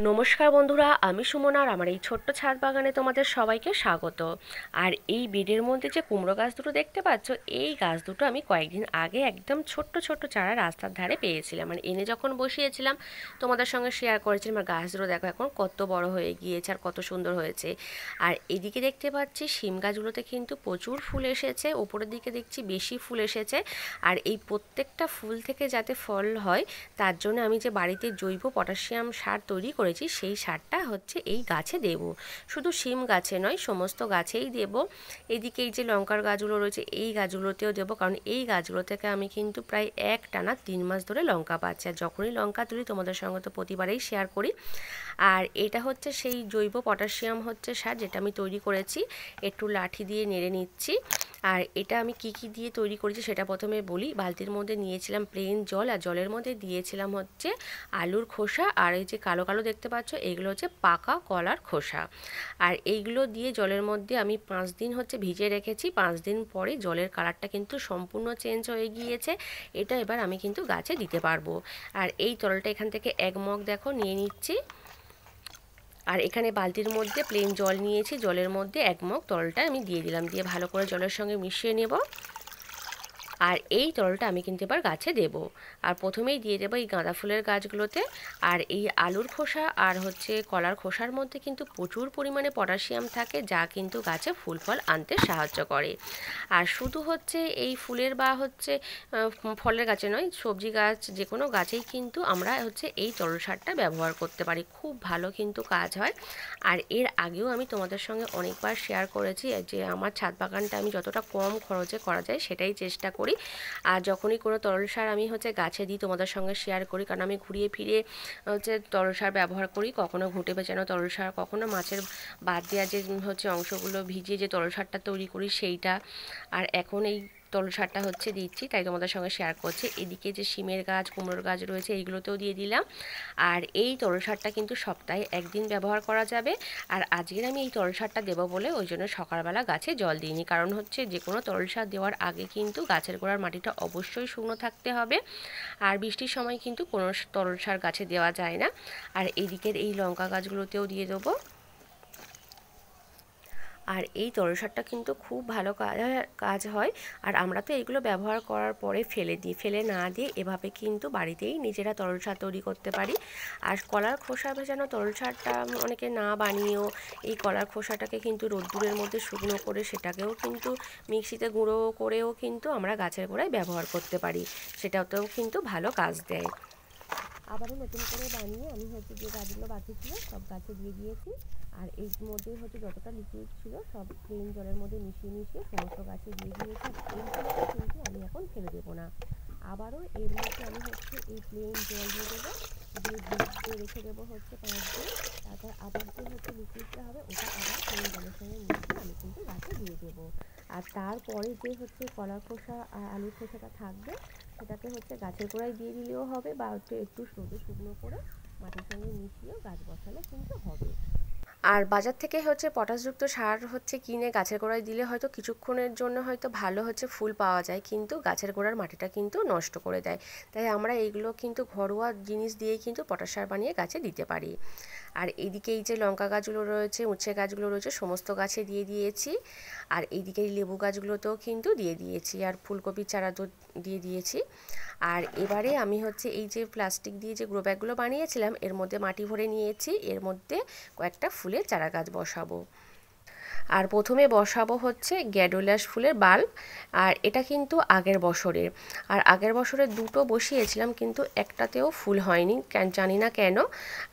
নমস্কার বন্ধুরা, আমি সুমন আর আমার এই ছোট্ট ছাদ বাগানে তোমাদের সবাইকে স্বাগত। আর এই বেডের মধ্যে যে কুমড়ো গাছ দুটো দেখতে পাচ্ছ, এই গাছ দুটো আমি কয়েকদিন আগে একদম ছোট্ট ছোট্ট চারা রাস্তার ধারে পেয়েছিলাম। মানে এনে যখন বসিয়েছিলাম তোমাদের সঙ্গে শেয়ার করেছিলাম। আর গাছ দুটো দেখো এখন কত বড় হয়ে গিয়েছে আর কত সুন্দর হয়েছে। আর এদিকে দেখতে পাচ্ছি শিম গাছগুলোতে কিন্তু প্রচুর ফুল এসেছে, ওপরের দিকে দেখছি বেশি ফুল এসেছে। আর এই প্রত্যেকটা ফুল থেকে যাতে ফল হয় তার জন্য আমি যে বাড়িতে জৈব পটাশিয়াম সার তৈরি করেছি সেই সারটা হচ্ছে এই গাছে দেব। শুধু শিম গাছে নয়, সমস্ত গাছেই দেব। এদিকে এই যে লঙ্কার গাছগুলো রয়েছে এই গাছগুলোতেও দেবো, কারণ এই গাছগুলো থেকে আমি কিন্তু প্রায় টানা 3 মাস ধরে লঙ্কা পাচ্ছি। আর যখনই লঙ্কা তুলি তোমাদের সঙ্গে তো প্রতিবারেই শেয়ার করি। আর এটা হচ্ছে সেই জৈব পটাশিয়াম হচ্ছে সার যেটা আমি তৈরি করেছি। একটু লাঠি দিয়ে নেড়ে নিচ্ছি। আর এটা আমি কি কি দিয়ে তৈরি করেছি সেটা প্রথমে বলি। বালতির মধ্যে নিয়েছিলাম প্লেন জল, আর জলের মধ্যে দিয়েছিলাম হচ্ছে আলুর খোসা, আর এই যে কালো কালো দেখতে পাচ্ছ এইগুলো হচ্ছে পাকা কলার খোসা। আর এইগুলো দিয়ে জলের মধ্যে আমি 5 দিন হচ্ছে ভিজিয়ে রেখেছি। 5 দিন পরে জলের কালারটা কিন্তু সম্পূর্ণ চেঞ্জ হয়ে গিয়েছে। এটা এবার আমি কিন্তু গাছে দিতে পারবো। আর এই তরলটা এখান থেকে 1 মগ দেখো নিয়ে নিচ্ছি। আর এখানে বালতির মধ্যে প্লেন জল নিয়েছি, জলের মধ্যে 1 মগ তরলটা আমি দিয়ে দিলাম, দিয়ে ভালো করে জলের সঙ্গে মিশিয়ে নেব। আর এই তরলটা আমি কিন্তু এবার গাছে দেব। আর প্রথমেই দিয়ে দেবো এই গাঁদা ফুলের গাছগুলোতে। আর এই আলুর খোসা আর হচ্ছে কলার খোসার মধ্যে কিন্তু প্রচুর পরিমাণে পটাশিয়াম থাকে, যা কিন্তু গাছে ফুল ফল আনতে সাহায্য করে। আর শুধু হচ্ছে এই ফুলের বা হচ্ছে ফলের গাছে নয়, সবজি গাছ যে কোনো গাছেই কিন্তু আমরা হচ্ছে এই তরল সারটা ব্যবহার করতে পারি। খুব ভালো কিন্তু কাজ হয়। আর এর আগেও আমি তোমাদের সঙ্গে অনেকবার শেয়ার করেছি যে আমার ছাদ বাগানটা আমি যতটা কম খরচে করা যায় সেটাই চেষ্টা করি। আর যখনই কোনো তরল সার আমি হচ্ছে গাছে দিই তোমাদের সঙ্গে শেয়ার করি, কারণ আমি ঘুরিয়ে ফিরে হচ্ছে তরল সার ব্যবহার করি। কখনো ঘুঁটে ভেজানো তরল সার, কখনো মাছের বাদ দেওয়া যে হচ্ছে অংশগুলো ভিজিয়ে যে তরল সারটা তৈরি করি সেইটা। আর এখন এই তরল সারটা হচ্ছে দিচ্ছি, তাই তোমাদের সঙ্গে শেয়ার করছি। এদিকে যে শিমের গাছ কুমড়োর গাছ রয়েছে এইগুলোতেও দিয়ে দিলাম। আর এই তরল সারটা কিন্তু সপ্তাহে 1 দিন ব্যবহার করা যাবে। আর আজকের আমি এই তরল সারটা দেবো বলে ওই জন্য সকালবেলা গাছে জল দিইনি, কারণ হচ্ছে যে কোনো তরল সার দেওয়ার আগে কিন্তু গাছের গোড়ার মাটিটা অবশ্যই শুকনো থাকতে হবে। আর বৃষ্টির সময় কিন্তু কোনো তরল সার গাছে দেওয়া যায় না। আর এদিকের এই লঙ্কা গাছগুলোতেও দিয়ে দেবো। আর এই তরল সারটা কিন্তু খুব ভালো কাজ হয়। আর আমরা তো এইগুলো ব্যবহার করার পরে ফেলে দিই, ফেলে না দিয়ে এভাবে কিন্তু বাড়িতেই নিজেরা তরল সার তৈরি করতে পারি। আর কলার খোসা ভেজানো তরল সারটা অনেকে না বানিয়েও এই কলার খোসাটাকে কিন্তু রোদ্দুরের মধ্যে শুকনো করে সেটাকেও কিন্তু মিক্সিতে গুঁড়ো করেও কিন্তু আমরা গাছের গোড়ায় ব্যবহার করতে পারি, সেটাতেও কিন্তু ভালো কাজ দেয়। আবারও নতুন করে বানিয়ে আমি হচ্ছে যে গাছগুলো বাকি ছিল সব গাছে দিয়ে দিয়েছি। আর এর মধ্যে হচ্ছে যতটা লিকুইড ছিল সব প্লেন জলের মধ্যে মিশিয়ে মিশিয়ে সমস্ত গাছে দিয়ে দিয়েছি। এই জলটা কিন্তু আমি এখন ফেলে দেবো না। আবারও এর মধ্যে আমি হচ্ছে এই প্লেন জল দিয়ে দেবো, দিয়ে ভিজিয়ে রেখে দেবো হচ্ছে 5 দিন। তারপর আবার যে হচ্ছে লিকুইডটা হবে ওটা আবার প্লেন জলের সঙ্গে মিশিয়ে আমি কিন্তু গাছে দিয়ে দেবো। আর তারপরে যে হচ্ছে কলার খোসা আর আলুর খোসাটা থাকবে সেটাকে হচ্ছে গাছের গোড়ায় দিয়ে দিলেও হবে, বা হচ্ছে একটু রোদে শুকনো করে মাটির সঙ্গে মিশিয়েও গাছ বসালে কিন্তু হবে। আর বাজার থেকে হচ্ছে পটাশযুক্ত সার হচ্ছে কিনে গাছের গোড়ায় দিলে হয়তো কিছুক্ষণের জন্য হয়তো ভালো হচ্ছে ফুল পাওয়া যায়, কিন্তু গাছের গোড়ার মাটিটা কিন্তু নষ্ট করে দেয়। তাই আমরা এইগুলো কিন্তু ঘরোয়া জিনিস দিয়েই কিন্তু পটাশ সার বানিয়ে গাছে দিতে পারি। আর এইদিকে এই যে লঙ্কা গাছগুলো রয়েছে, উচ্ছে গাছগুলো রয়েছে, সমস্ত গাছে দিয়ে দিয়েছি। আর এইদিকে এই লেবু গাছগুলোতেও কিন্তু দিয়ে দিয়েছি, আর ফুলকপির চারা তো দিয়ে দিয়েছি। আর এবারে আমি হচ্ছে এই যে প্লাস্টিক দিয়ে যে গ্রো ব্যাগগুলো বানিয়েছিলাম এর মধ্যে মাটি ভরে নিয়েছি, এর মধ্যে কয়েকটা ফুলের চারা গাছ বসাবো। আর প্রথমে বসাবো হচ্ছে গ্যাডোলিয়াস ফুলের বাল্ব। আর এটা কিন্তু আগের বছরের, আর আগের বছরের দুটো বসিয়েছিলাম কিন্তু একটাতেও ফুল হয়নি, জানি না কেন।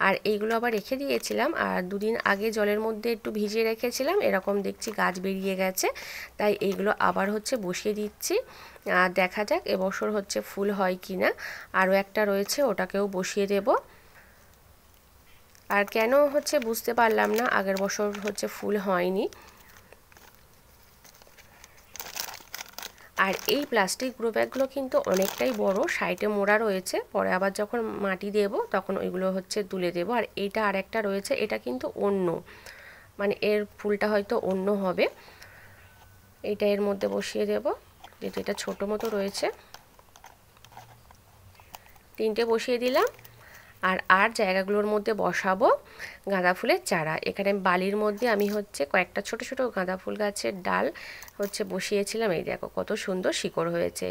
আর এইগুলো আবার রেখে দিয়েছিলাম, আর 2 দিন আগে জলের মধ্যে একটু ভিজিয়ে রেখেছিলাম, এরকম দেখছি গাছ বেরিয়ে গেছে। তাই এইগুলো আবার হচ্ছে বসিয়ে দিচ্ছি। আর দেখা যাক এবছর হচ্ছে ফুল হয় কি না। আরও একটা রয়েছে ওটাকেও বসিয়ে দেব। আর কেন হচ্ছে বুঝতে পারলাম না আগের বছর হচ্ছে ফুল হয়নি। আর এই প্লাস্টিক গ্রো ব্যাগগুলো কিন্তু অনেকটাই বড়, সাইডে মোড়া রয়েছে, পরে আবার যখন মাটি দেব তখন ওইগুলো হচ্ছে তুলে দেব। আর এইটা আরেকটা রয়েছে, এটা কিন্তু অন্য, মানে এর ফুলটা হয়তো অন্য হবে। এটা এর মধ্যে বসিয়ে দেব, যেহেতু এটা ছোটো মতো রয়েছে। 3টে বসিয়ে দিলাম। আর জায়গাগুলোর মধ্যে বসাবো গাঁদা ফুলের চারা। এখানে বালির মধ্যে আমি হচ্ছে কয়েকটা ছোট ছোট গাঁদা ফুল গাছের ডাল হচ্ছে বসিয়েছিলাম। এই দেখো কত সুন্দর শিকড় হয়েছে।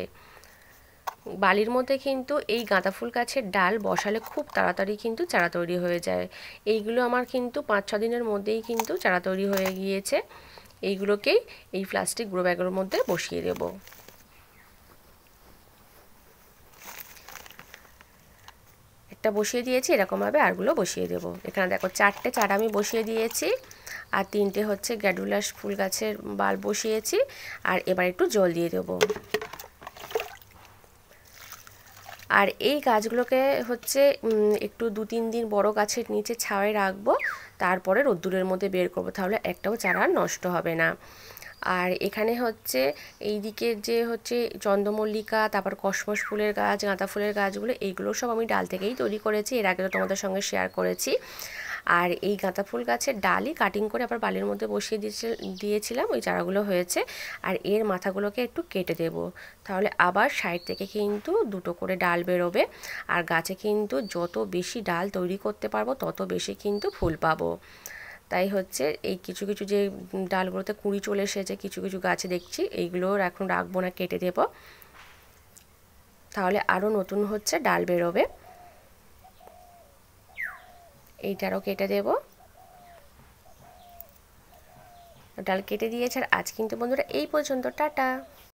বালির মধ্যে কিন্তু এই গাঁদা ফুল গাছের ডাল বসালে খুব তাড়াতাড়ি কিন্তু চারা তৈরি হয়ে যায়। এইগুলো আমার কিন্তু 5-6 দিনের মধ্যেই কিন্তু চারা তৈরি হয়ে গিয়েছে। এইগুলোকেই এই প্লাস্টিক গ্রো ব্যাগের মধ্যে বসিয়ে দেব। একটা বসিয়ে দিয়েছি, এরকমভাবে আরগুলো বসিয়ে দেব। এখানে দেখো 4টে চারা আমি বসিয়ে দিয়েছি, আর 3টে হচ্ছে গ্যাডুলাস ফুল গাছের বাল্ব বসিয়েছি। আর এবার একটু জল দিয়ে দেবো। আর এই গাছগুলোকে হচ্ছে একটু 2-3 দিন বড় গাছের নিচে ছায়ায় রাখবো, তারপরে রোদ্দুরের মধ্যে বের করবো, তাহলে একটাও চারা নষ্ট হবে না। আর এখানে হচ্ছে এই দিকে যে হচ্ছে চন্দ্রমল্লিকা, তারপর কসমস ফুলের গাছ, গাঁদা ফুলের গাছগুলো, এইগুলো সব আমি ডাল থেকেই তৈরি করেছি, এর আগে তো তোমাদের সঙ্গে শেয়ার করেছি। আর এই গাঁদা ফুল গাছের ডালই কাটিং করে আবার বালির মধ্যে বসিয়ে দিয়েছিলাম, ওই চারাগুলো হয়েছে। আর এর মাথাগুলোকে একটু কেটে দেব, তাহলে আবার সাইড থেকে কিন্তু 2টো করে ডাল বেরোবে। আর গাছে কিন্তু যত বেশি ডাল তৈরি করতে পারবো তত বেশি কিন্তু ফুল পাবো। তাই হচ্ছে এই কিছু কিছু যে ডালগুলোতে কুঁড়ি চলে এসেছে কিছু কিছু গাছে দেখছি, এইগুলোর এখন রাখবো না, কেটে দেব, তাহলে আরও নতুন হচ্ছে ডাল বেরোবে। এইটারও কেটে দেব। ডাল কেটে দিয়েছে। আর আজ কিন্তু বন্ধুরা এই পর্যন্ত, টাটা।